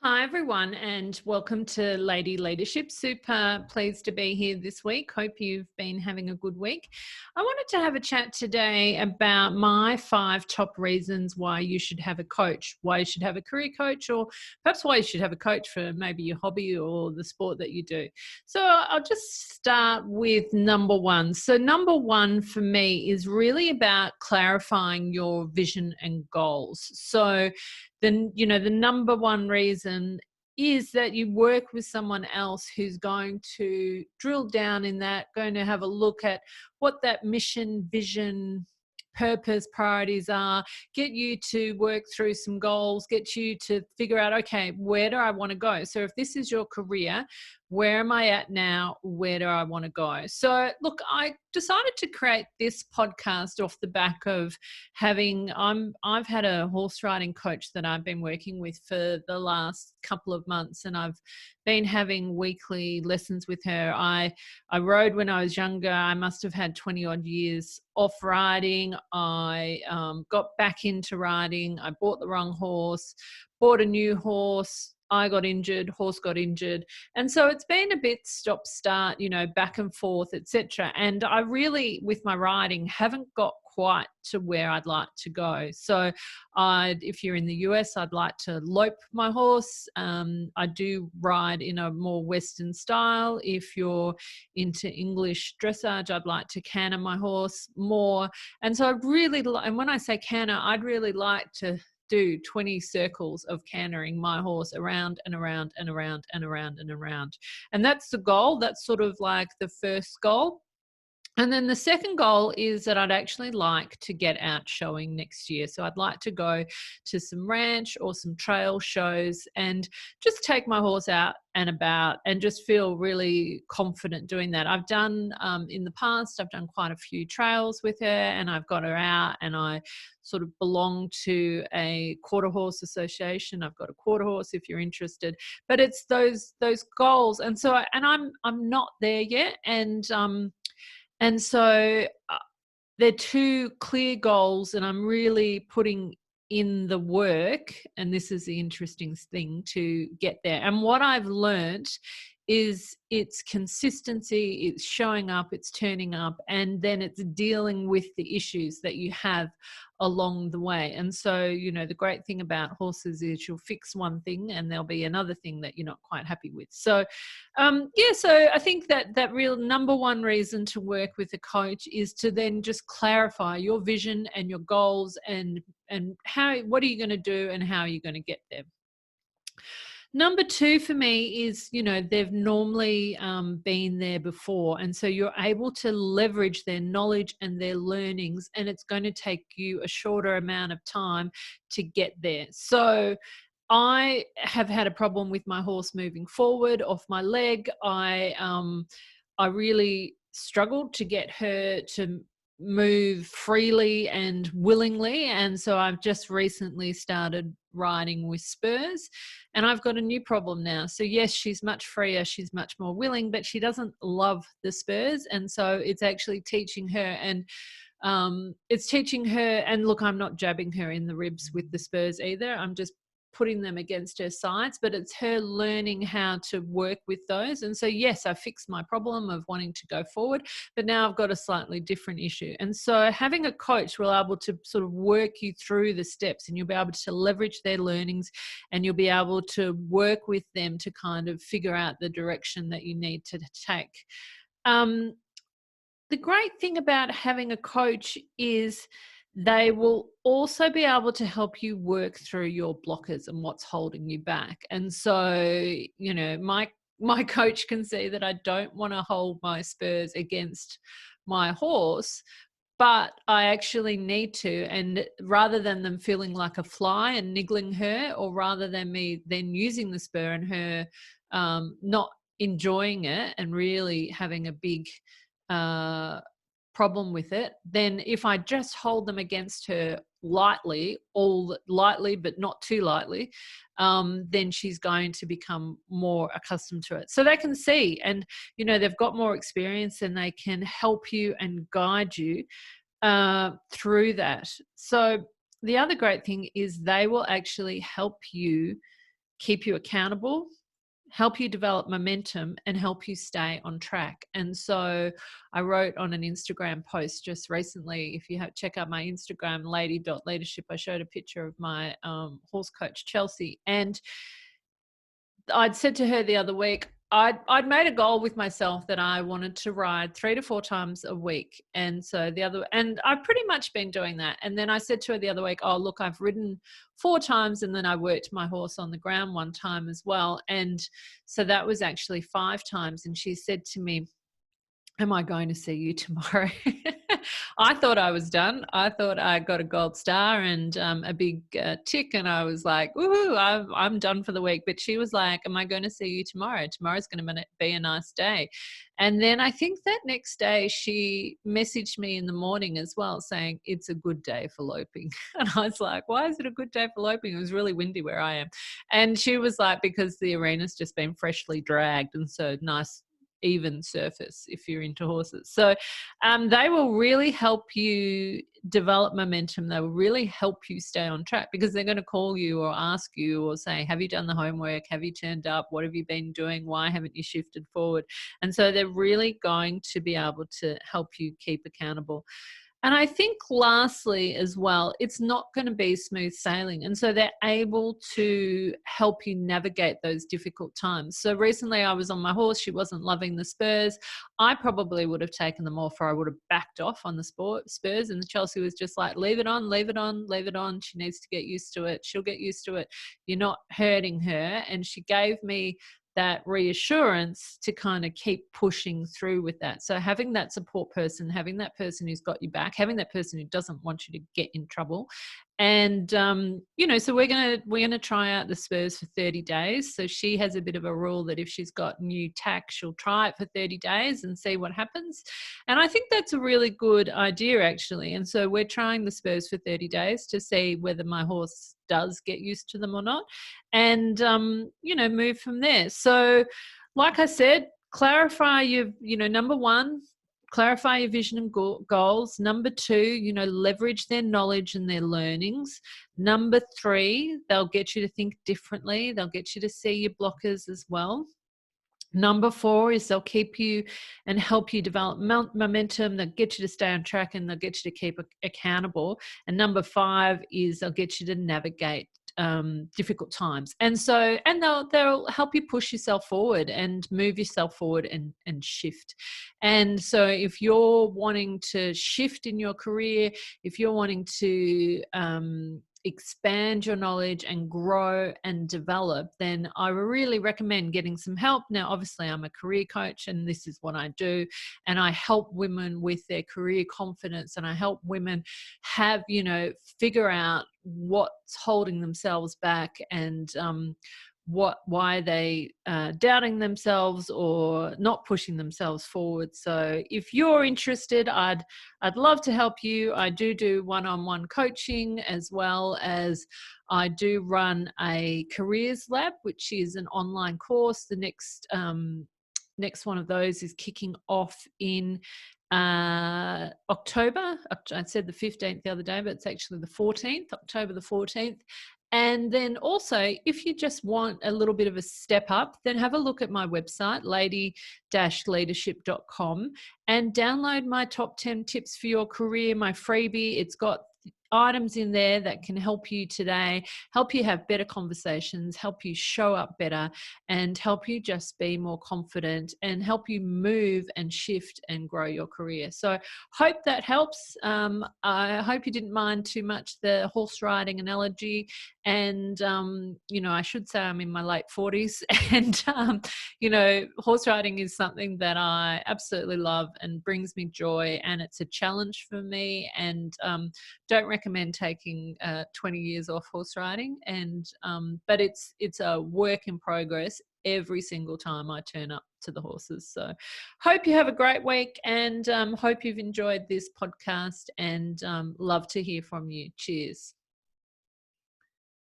Hi, everyone, and welcome to Lady Leadership. Super pleased to be here this week. Hope you've been having a good week. I wanted to have a chat today about my 5 top reasons why you should have a coach, why you should have a career coach, or perhaps why you should have a coach for maybe your hobby or the sport that you do. So I'll just start with number one. So, number one for me is really about clarifying your vision and goals. So, then the number one reason is that you work with someone else who's going to drill down in that, going to have a look at what that mission, vision, purpose, priorities are, get you to work through some goals, get you to figure out, okay, where do I want to go? So if this is your career, where am I at now? Where do I want to go? So look, I decided to create this podcast off the back of I've had a horse riding coach that I've been working with for the last couple of months, and I've been having weekly lessons with her. I rode when I was younger. I must have had 20 odd years off riding. I got back into riding. I bought the wrong horse, bought a new horse. I got injured, horse got injured. And so it's been a bit stop start, back and forth, etc. And I really, with my riding, haven't got quite to where I'd like to go. So if you're in the US, I'd like to lope my horse. I do ride in a more Western style. If you're into English dressage, I'd like to canter my horse more. And so and when I say canter, I'd really like to do 20 circles of cantering my horse around and around and around and around and around. And that's the goal. That's sort of like the first goal. And then the second goal is that I'd actually like to get out showing next year. So I'd like to go to some ranch or some trail shows and just take my horse out and about and just feel really confident doing that. I've done in the past, I've done quite a few trails with her, and I've got her out, and I sort of belong to a quarter horse association. I've got a quarter horse if you're interested, but it's those goals. And so I'm not there yet. And so they're two clear goals, and I'm really putting in the work, and this is the interesting thing, to get there. And what I've learned is it's consistency, it's showing up, it's turning up, and then it's dealing with the issues that you have along the way. And so, the great thing about horses is you'll fix one thing and there'll be another thing that you're not quite happy with. So so I think that real number one reason to work with a coach is to then just clarify your vision and your goals, and what are you going to do and how are you going to get there. Number two for me is, they've normally been there before. And so you're able to leverage their knowledge and their learnings, and it's going to take you a shorter amount of time to get there. So I have had a problem with my horse moving forward off my leg. I really struggled to get her to move freely and willingly. And so I've just recently started riding with spurs, and I've got a new problem now. So yes, she's much freer, she's much more willing, but she doesn't love the spurs. And so it's actually teaching her, and it's teaching her, and look, I'm not jabbing her in the ribs with the spurs either. I'm just putting them against her sides, but it's her learning how to work with those. And so, yes, I fixed my problem of wanting to go forward, but now I've got a slightly different issue. And so having a coach will be able to sort of work you through the steps, and you'll be able to leverage their learnings, and you'll be able to work with them to kind of figure out the direction that you need to take. The great thing about having a coach is they will also be able to help you work through your blockers and what's holding you back. And so, my coach can see that I don't want to hold my spurs against my horse, but I actually need to. And rather than them feeling like a fly and niggling her, or rather than me then using the spur and her not enjoying it and really having a big uh, problem with it, then if I just hold them against her lightly, all lightly, but not too lightly, then she's going to become more accustomed to it. So they can see, and they've got more experience, and they can help you and guide you through that. So the other great thing is they will actually help you keep you accountable, help you develop momentum, and help you stay on track. And so I wrote on an Instagram post just recently, if you check out my Instagram, lady.leadership, I showed a picture of my horse coach, Chelsea. And I'd said to her the other week, I'd made a goal with myself that I wanted to ride 3 to 4 times a week. And so and I've pretty much been doing that. And then I said to her the other week, oh, look, I've ridden 4 times, and then I worked my horse on the ground 1 time as well. And so that was actually 5 times. And she said to me, am I going to see you tomorrow? I thought I was done. I thought I got a gold star and a big tick, and I was like, woohoo, I'm done for the week. But she was like, am I going to see you tomorrow? Tomorrow's going to be a nice day. And then I think that next day she messaged me in the morning as well saying, it's a good day for loping. And I was like, why is it a good day for loping? It was really windy where I am. And she was like, because the arena's just been freshly dragged, and so nice even surface if you're into horses. So they will really help you develop momentum. They will really help you stay on track, because they're going to call you or ask you or say, have you done the homework? Have you turned up? What have you been doing? Why haven't you shifted forward? And so they're really going to be able to help you keep accountable. And I think lastly as well, it's not going to be smooth sailing. And so they're able to help you navigate those difficult times. So recently I was on my horse. She wasn't loving the spurs. I probably would have taken them off, or I would have backed off on the spurs. And Chelsea was just like, leave it on, leave it on, leave it on. She needs to get used to it. She'll get used to it. You're not hurting her. And she gave me that reassurance to kind of keep pushing through with that. So having that support person, having that person who's got you back, having that person who doesn't want you to get in trouble. And so we're gonna try out the spurs for 30 days. So she has a bit of a rule that if she's got new tack, she'll try it for 30 days and see what happens. And I think that's a really good idea, actually. And so we're trying the spurs for 30 days to see whether my horse does get used to them or not, and move from there. So like I said, clarify your number 1, clarify your vision and goals. Number 2, leverage their knowledge and their learnings. Number 3, they'll get you to think differently. They'll get you to see your blockers as well. Number 4 is they'll keep you and help you develop momentum. They'll get you to stay on track, and they'll get you to keep accountable. And number 5 is they'll get you to navigate difficult times. And they'll help you push yourself forward and move yourself forward and shift. And so if you're wanting to shift in your career, if you're wanting to expand your knowledge and grow and develop, then I really recommend getting some help. Now, obviously, I'm a career coach, and this is what I do. And I help women with their career confidence, and I help women have, figure out what's holding themselves back, and why they doubting themselves or not pushing themselves forward. So if you're interested, I'd love to help you. I do one-on-one coaching, as well as I do run a careers lab, which is an online course. The next one of those is kicking off in October. I said the 15th the other day, but it's actually the 14th, October the 14th. And then also, if you just want a little bit of a step up, then have a look at my website, lady-leadership.com, and download my top 10 tips for your career, my freebie. It's got items in there that can help you today, help you have better conversations, help you show up better, and help you just be more confident, and help you move and shift and grow your career. So hope that helps. I hope you didn't mind too much the horse riding analogy. And, I should say I'm in my late 40s, and, horse riding is something that I absolutely love and brings me joy, and it's a challenge for me, and don't recommend taking 20 years off horse riding. And but it's a work in progress every single time I turn up to the horses. So hope you have a great week, and hope you've enjoyed this podcast, and love to hear from you. Cheers.